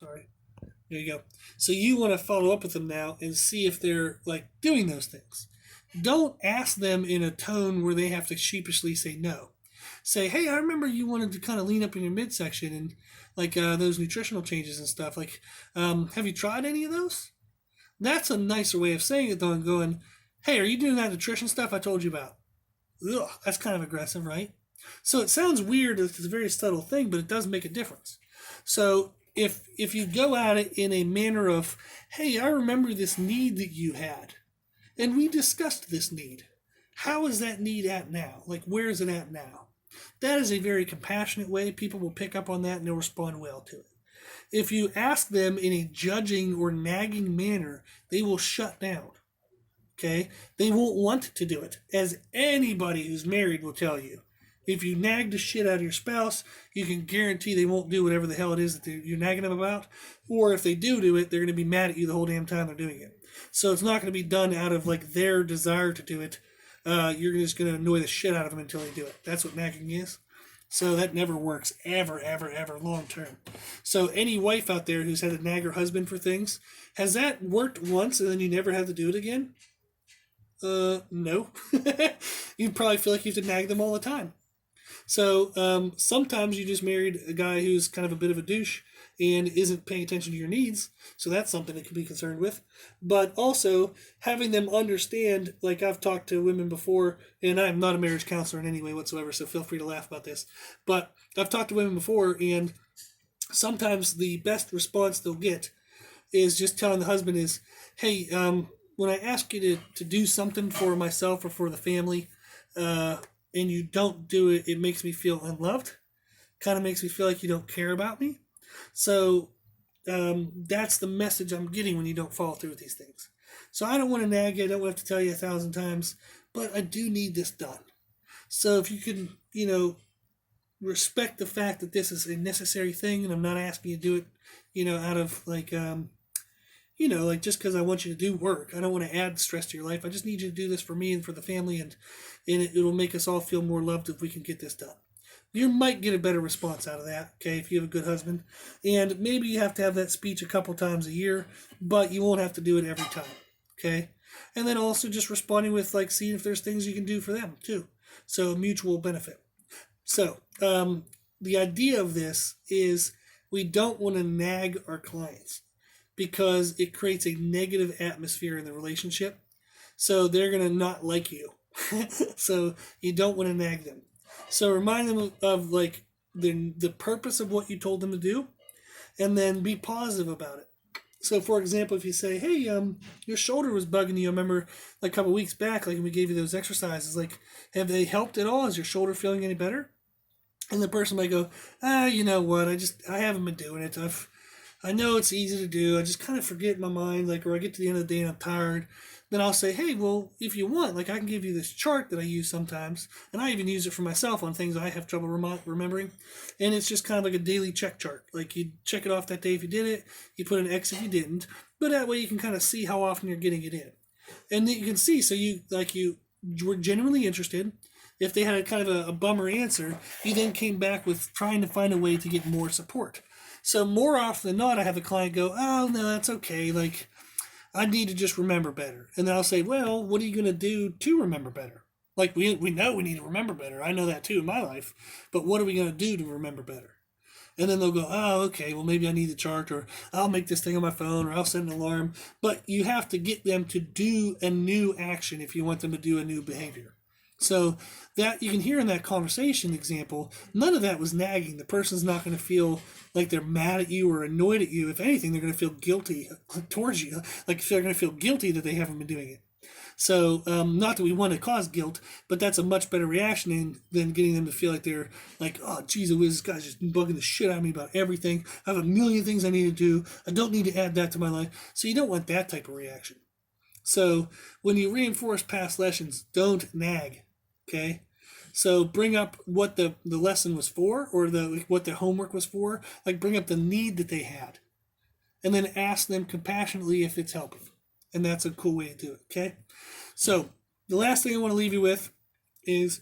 Sorry. There you go. So you want to follow up with them now and see if they're like doing those things. Don't ask them in a tone where they have to sheepishly say no. Say, hey, I remember you wanted to kind of lean up in your midsection and like those nutritional changes and stuff. Like, have you tried any of those? That's a nicer way of saying it, though, and going, hey, are you doing that nutrition stuff I told you about? Ugh, that's kind of aggressive, right? So it sounds weird. It's a very subtle thing, but it does make a difference. So if you go at it in a manner of, hey, I remember this need that you had, and we discussed this need. How is that need at now? Like, where is it at now? That is a very compassionate way. People will pick up on that and they'll respond well to it. If you ask them in a judging or nagging manner, they will shut down. Okay? They won't want to do it, as anybody who's married will tell you. If you nag the shit out of your spouse, you can guarantee they won't do whatever the hell it is that you're nagging them about. Or if they do it, they're going to be mad at you the whole damn time they're doing it. So it's not going to be done out of like their desire to do it. You're just going to annoy the shit out of them until they do it. That's what nagging is. So that never works ever, ever, ever long term. So any wife out there who's had to nag her husband for things, has that worked once and then you never have to do it again? No. You probably feel like you have to nag them all the time. So sometimes you just married a guy who's kind of a bit of a douche and isn't paying attention to your needs. So that's something that can be concerned with. But also having them understand, like I've talked to women before, and I'm not a marriage counselor in any way whatsoever, so feel free to laugh about this. But I've talked to women before, and sometimes the best response they'll get is just telling the husband is, hey, when I ask you to do something for myself or for the family, and you don't do it, it makes me feel unloved. Kind of makes me feel like you don't care about me. So that's the message I'm getting when you don't follow through with these things. So I don't want to nag you. I don't have to tell you 1,000 times, but I do need this done. So if you can, respect the fact that this is a necessary thing, and I'm not asking you to do it, out of like, like just because I want you to do work. I don't want to add stress to your life. I just need you to do this for me and for the family, and it'll make us all feel more loved if we can get this done. You might get a better response out of that, okay, if you have a good husband. And maybe you have to have that speech a couple times a year, but you won't have to do it every time, okay? And then also just responding with, like, seeing if there's things you can do for them, too. So mutual benefit. So the idea of this is we don't want to nag our clients because it creates a negative atmosphere in the relationship. So they're going to not like you. So you don't want to nag them. So remind them of like the purpose of what you told them to do, and then be positive about it. So, for example, if you say, "Hey, your shoulder was bugging you," I remember like a couple weeks back, like when we gave you those exercises, like, have they helped at all? Is your shoulder feeling any better? And the person might go, you know what? I haven't been doing it. I know it's easy to do. I just kind of forget in my mind, like, or I get to the end of the day and I'm tired. Then I'll say, hey, well, if you want, like, I can give you this chart that I use sometimes, and I even use it for myself on things I have trouble remembering. And it's just kind of like a daily check chart. Like, you check it off that day if you did it, you put an X if you didn't, but that way you can kind of see how often you're getting it in. And then you can see, so you were genuinely interested. If they had a kind of a bummer answer, you then came back with trying to find a way to get more support. So more often than not, I have a client go, oh, no, that's okay. Like, I need to just remember better. And then I'll say, well, what are you going to do to remember better? Like, we know we need to remember better. I know that too in my life. But what are we going to do to remember better? And then they'll go, oh, okay, well, maybe I need the chart, or I'll make this thing on my phone, or I'll set an alarm. But you have to get them to do a new action if you want them to do a new behavior. So that you can hear in that conversation example, none of that was nagging. The person's not going to feel like they're mad at you or annoyed at you. If anything, they're going to feel guilty towards you. Like they're going to feel guilty that they haven't been doing it. So not that we want to cause guilt, but that's a much better reaction than getting them to feel like they're like, oh, geez, this guy's just bugging the shit out of me about everything. I have a million things I need to do. I don't need to add that to my life. So you don't want that type of reaction. So when you reinforce past lessons, don't nag. Okay, so bring up what the lesson was for, or what the homework was for. Like bring up the need that they had, and then ask them compassionately if it's helping. And that's a cool way to do it. Okay, so the last thing I want to leave you with is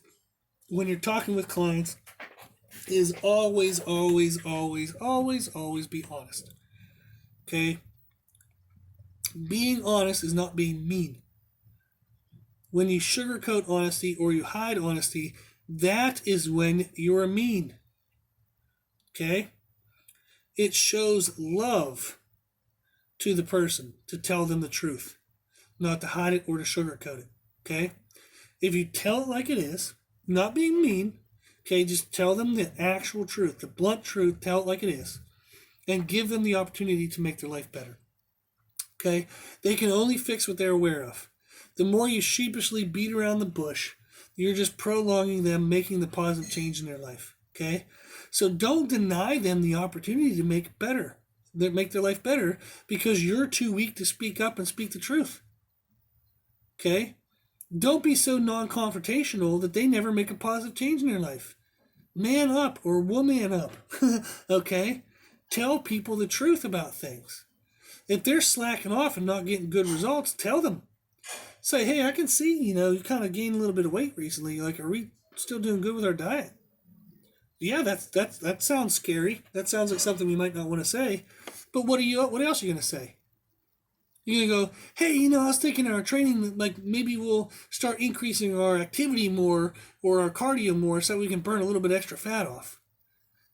when you're talking with clients, is always, always, always, always, always be honest. Okay? Being honest is not being mean. When you sugarcoat honesty or you hide honesty, that is when you're mean. Okay? It shows love to the person to tell them the truth, not to hide it or to sugarcoat it. Okay? If you tell it like it is, not being mean, okay, just tell them the actual truth, the blunt truth, tell it like it is, and give them the opportunity to make their life better. Okay? They can only fix what they're aware of. The more you sheepishly beat around the bush, you're just prolonging them making the positive change in their life. Okay? So don't deny them the opportunity to make their life better because you're too weak to speak up and speak the truth. Okay? Don't be so non-confrontational that they never make a positive change in their life. Man up or woman up. Okay? Tell people the truth about things. If they're slacking off and not getting good results, tell them. Say, hey, I can see, you kind of gained a little bit of weight recently. Like, are we still doing good with our diet? Yeah, that sounds scary. That sounds like something we might not want to say. But what else are you going to say? You're going to go, hey, I was thinking our training, like maybe we'll start increasing our activity more or our cardio more so we can burn a little bit extra fat off.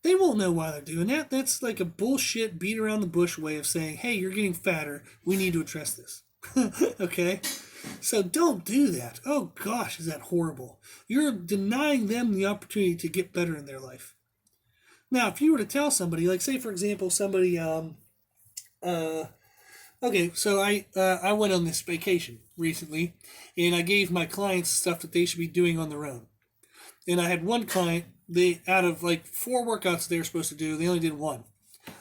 They won't know why they're doing that. That's like a bullshit beat around the bush way of saying, hey, you're getting fatter. We need to address this. Okay? So don't do that. Oh gosh, is that horrible. You're denying them the opportunity to get better in their life. Now, if you were to tell somebody, like say for example, somebody, okay, so I went on this vacation recently, and I gave my clients stuff that they should be doing on their own. And I had one client, they out of like 4 workouts they were supposed to do, they only did 1.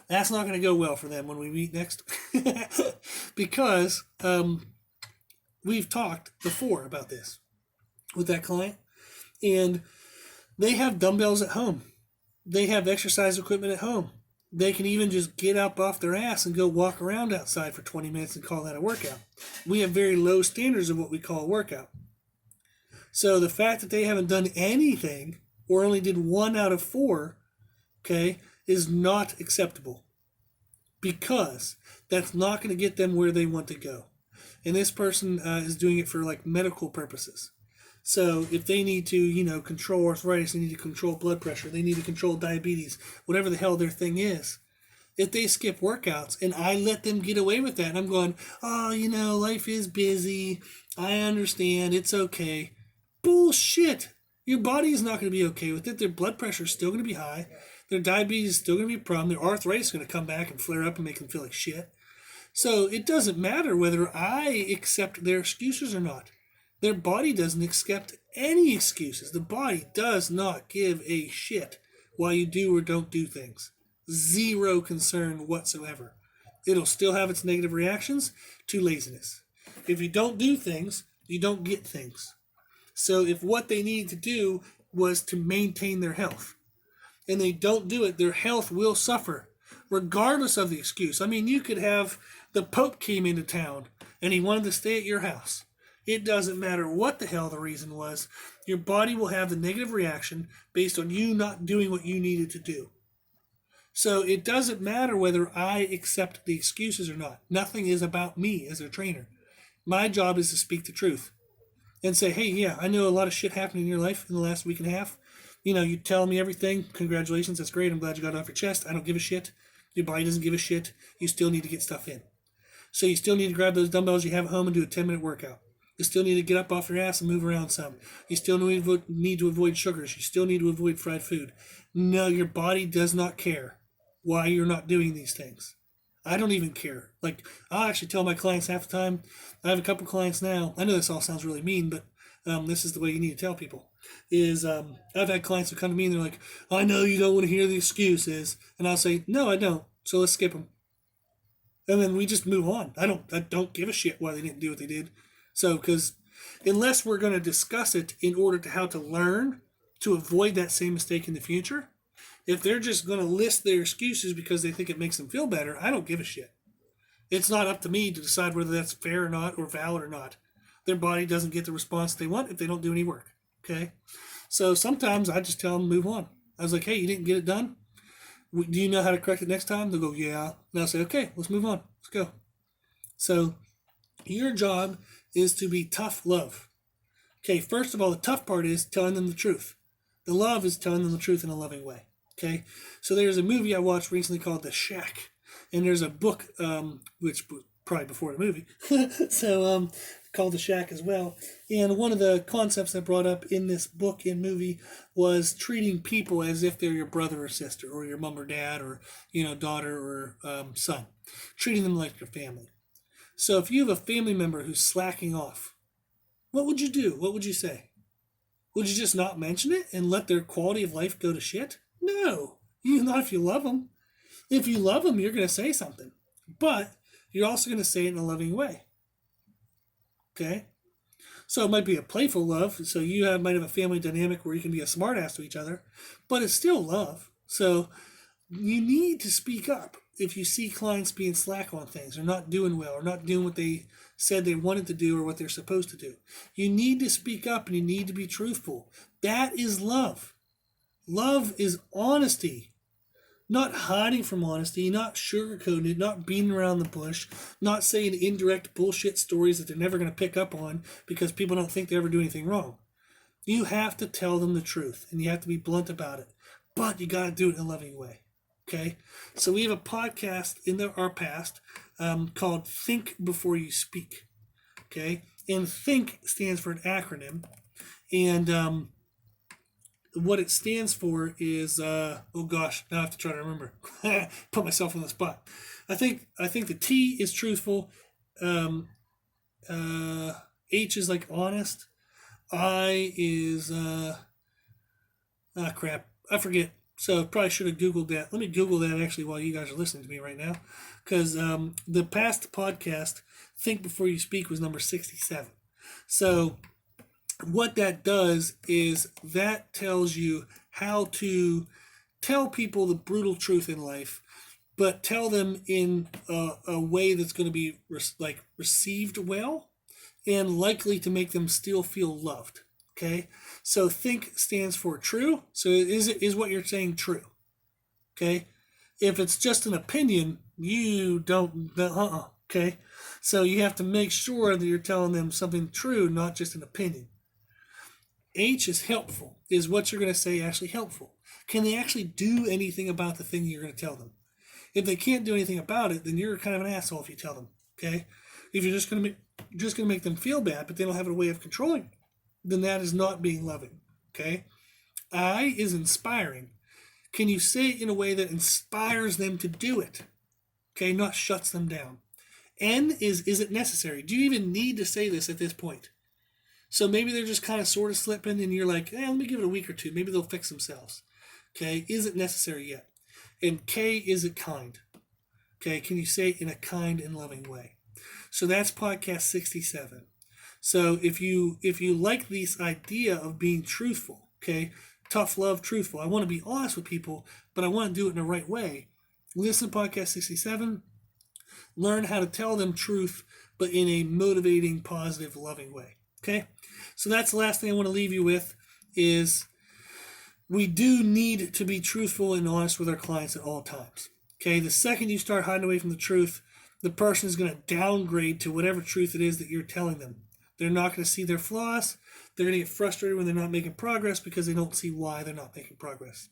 That's not going to go well for them when we meet next, because we've talked before about this with that client, and they have dumbbells at home. They have exercise equipment at home. They can even just get up off their ass and go walk around outside for 20 minutes and call that a workout. We have very low standards of what we call a workout. So the fact that they haven't done anything or only did 1 out of 4, okay, is not acceptable, because that's not going to get them where they want to go. And this person is doing it for like medical purposes. So if they need to, control arthritis, they need to control blood pressure, they need to control diabetes, whatever the hell their thing is. If they skip workouts and I let them get away with that, and I'm going, oh, life is busy, I understand, it's okay. Bullshit. Your body is not going to be okay with it. Their blood pressure is still going to be high. Their diabetes is still going to be a problem. Their arthritis is going to come back and flare up and make them feel like shit. So it doesn't matter whether I accept their excuses or not. Their body doesn't accept any excuses. The body does not give a shit why you do or don't do things. Zero concern whatsoever. It'll still have its negative reactions to laziness. If you don't do things, you don't get things. So if what they needed to do was to maintain their health, and they don't do it, their health will suffer, regardless of the excuse. I mean, you could have the Pope came into town, and he wanted to stay at your house. It doesn't matter what the hell the reason was. Your body will have the negative reaction based on you not doing what you needed to do. So it doesn't matter whether I accept the excuses or not. Nothing is about me as a trainer. My job is to speak the truth and say, hey, yeah, I know a lot of shit happened in your life in the last week and a half. You tell me everything. Congratulations, that's great. I'm glad you got it off your chest. I don't give a shit. Your body doesn't give a shit. You still need to get stuff in. So you still need to grab those dumbbells you have at home and do a 10-minute workout. You still need to get up off your ass and move around some. You still need to avoid sugars. You still need to avoid fried food. No, your body does not care why you're not doing these things. I don't even care. Like, I'll actually tell my clients half the time. I have a couple clients now. I know this all sounds really mean, but this is the way you need to tell people. I've had clients who come to me and they're like, I know you don't want to hear the excuses. And I'll say, no, I don't. So let's skip them. And then we just move on. I don't give a shit why they didn't do what they did. So, because unless we're going to discuss it in order to how to learn to avoid that same mistake in the future, if they're just going to list their excuses because they think it makes them feel better, I don't give a shit. It's not up to me to decide whether that's fair or not or valid or not. Their body doesn't get the response they want if they don't do any work. Okay? So sometimes I just tell them move on. I was like, hey, you didn't get it done? Do you know how to correct it next time? They'll go, yeah. And I'll say, okay, let's move on. Let's go. So your job is to be tough love. Okay, first of all, the tough part is telling them the truth. The love is telling them the truth in a loving way. Okay, so there's a movie I watched recently called The Shack, and there's a book, which was probably before the movie, so called The Shack as well. And one of the concepts that brought up in this book and movie was treating people as if they're your brother or sister, or your mom or dad, or daughter or son, treating them like your family. So if you have a family member who's slacking off, what would you do? What would you say? Would you just not mention it and let their quality of life go to shit? No, not if you love them. If you love them, you're going to say something, but you're also going to say it in a loving way. Okay? So it might be a playful love. So might have a family dynamic where you can be a smartass to each other, but it's still love. So you need to speak up if you see clients being slack on things or not doing well or not doing what they said they wanted to do or what they're supposed to do. You need to speak up and you need to be truthful. That is love. Love is honesty. Not hiding from honesty, not sugarcoating it, not beating around the bush, not saying indirect bullshit stories that they're never going to pick up on because people don't think they ever do anything wrong. You have to tell them the truth and you have to be blunt about it. But you got to do it in a loving way. Okay? So we have a podcast in our past called Think Before You Speak. Okay? And THINK stands for an acronym. And what it stands for is oh gosh, now I have to try to remember. Put myself on the spot. I think the T is truthful. H is like honest. I is crap. I forget. So probably should have Googled that. Let me Google that actually while you guys are listening to me right now, because the past podcast, Think Before You Speak, was number 67. So what that does is that tells you how to tell people the brutal truth in life, but tell them in a way that's going to be received well and likely to make them still feel loved. Okay, so think stands for true. So is what you're saying true? Okay, if it's just an opinion, you don't. Okay, so you have to make sure that you're telling them something true, not just an opinion. H is helpful. Is what you're going to say actually helpful? Can they actually do anything about the thing you're going to tell them? If they can't do anything about it, then you're kind of an asshole if you tell them. Okay, if you're just going to make them feel bad, but they don't have a way of controlling it, then that is not being loving. Okay? I is inspiring. Can you say it in a way that inspires them to do it? Okay, not shuts them down. N is it necessary? Do you even need to say this at this point? So maybe they're just kind of sort of slipping and you're like, let me give it a week or two. Maybe they'll fix themselves. Okay, is it necessary yet? And K, is it kind? Okay, can you say it in a kind and loving way? So that's podcast 67. So if you like this idea of being truthful, okay, tough love, truthful, I want to be honest with people, but I want to do it in the right way. Listen to podcast 67. Learn how to tell them truth, but in a motivating, positive, loving way. Okay, so that's the last thing I want to leave you with is we do need to be truthful and honest with our clients at all times. Okay, the second you start hiding away from the truth, the person is going to downgrade to whatever truth it is that you're telling them. They're not going to see their flaws. They're going to get frustrated when they're not making progress because they don't see why they're not making progress.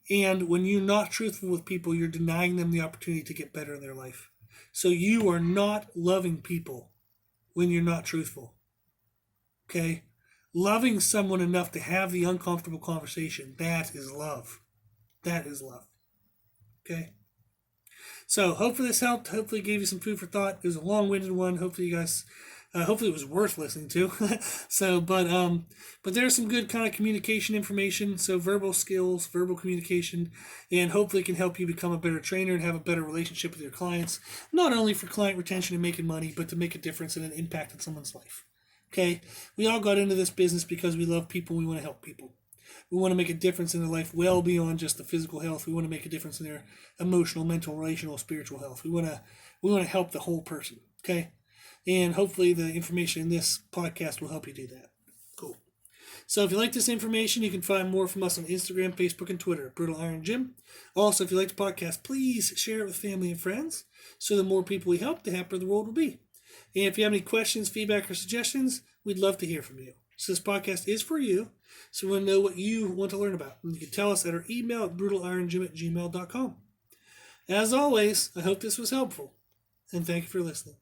And when you're not truthful with people, you're denying them the opportunity to get better in their life. So you are not loving people when you're not truthful. Okay? Loving someone enough to have the uncomfortable conversation, that is love. That is love. Okay? So hopefully this helped. Hopefully it gave you some food for thought. It was a long-winded one. Hopefully you guys... hopefully it was worth listening to. But there's some good kind of communication information. So verbal skills, verbal communication, and hopefully it can help you become a better trainer and have a better relationship with your clients. Not only for client retention and making money, but to make a difference and an impact in someone's life. Okay? We all got into this business because we love people. We want to help people. We want to make a difference in their life well beyond just the physical health. We want to make a difference in their emotional, mental, relational, spiritual health. We want to help the whole person. Okay? And hopefully the information in this podcast will help you do that. Cool. So if you like this information, you can find more from us on Instagram, Facebook, and Twitter, Brutal Iron Gym. Also, if you like the podcast, please share it with family and friends. So the more people we help, the happier the world will be. And if you have any questions, feedback, or suggestions, we'd love to hear from you. So this podcast is for you, so we want to know what you want to learn about. And you can tell us at our email at brutalirongym@gmail.com. As always, I hope this was helpful, and thank you for listening.